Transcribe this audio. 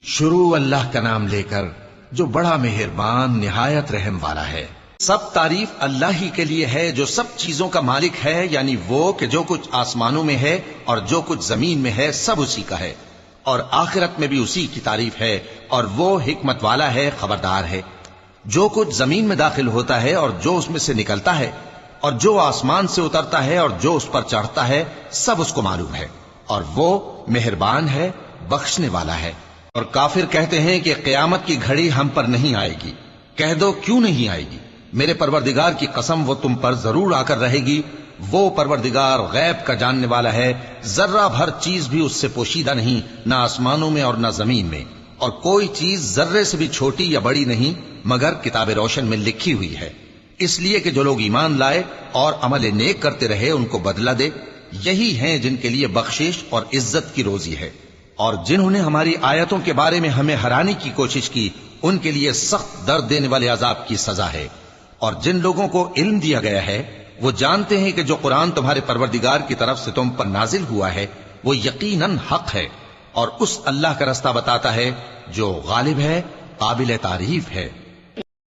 شروع اللہ کا نام لے کر جو بڑا مہربان نہایت رحم والا ہے۔ سب تعریف اللہ ہی کے لیے ہے جو سب چیزوں کا مالک ہے، یعنی وہ کہ جو کچھ آسمانوں میں ہے اور جو کچھ زمین میں ہے سب اسی کا ہے، اور آخرت میں بھی اسی کی تعریف ہے، اور وہ حکمت والا ہے، خبردار ہے۔ جو کچھ زمین میں داخل ہوتا ہے اور جو اس میں سے نکلتا ہے اور جو آسمان سے اترتا ہے اور جو اس پر چڑھتا ہے سب اس کو معلوم ہے، اور وہ مہربان ہے، بخشنے والا ہے۔ اور کافر کہتے ہیں کہ قیامت کی گھڑی ہم پر نہیں آئے گی۔ کہہ دو کیوں نہیں آئے گی؟ میرے پروردگار کی قسم وہ تم پر ضرور آ کر رہے گی۔ وہ پروردگار غیب کا جاننے والا ہے، ذرہ بھر چیز بھی اس سے پوشیدہ نہیں، نہ آسمانوں میں اور نہ زمین میں، اور کوئی چیز ذرے سے بھی چھوٹی یا بڑی نہیں مگر کتاب روشن میں لکھی ہوئی ہے، اس لیے کہ جو لوگ ایمان لائے اور عمل نیک کرتے رہے ان کو بدلہ دے۔ یہی ہیں جن کے لیے بخشش اور عزت کی روزی ہے، اور جنہوں نے ہماری آیتوں کے بارے میں ہمیں ہرانے کی کوشش کی ان کے لیے سخت درد دینے والے عذاب کی سزا ہے۔ اور جن لوگوں کو علم دیا گیا ہے وہ جانتے ہیں کہ جو قرآن تمہارے پروردگار کی طرف سے تم پر نازل ہوا ہے وہ یقیناً حق ہے، اور اس اللہ کا رستہ بتاتا ہے جو غالب ہے، قابل تعریف ہے۔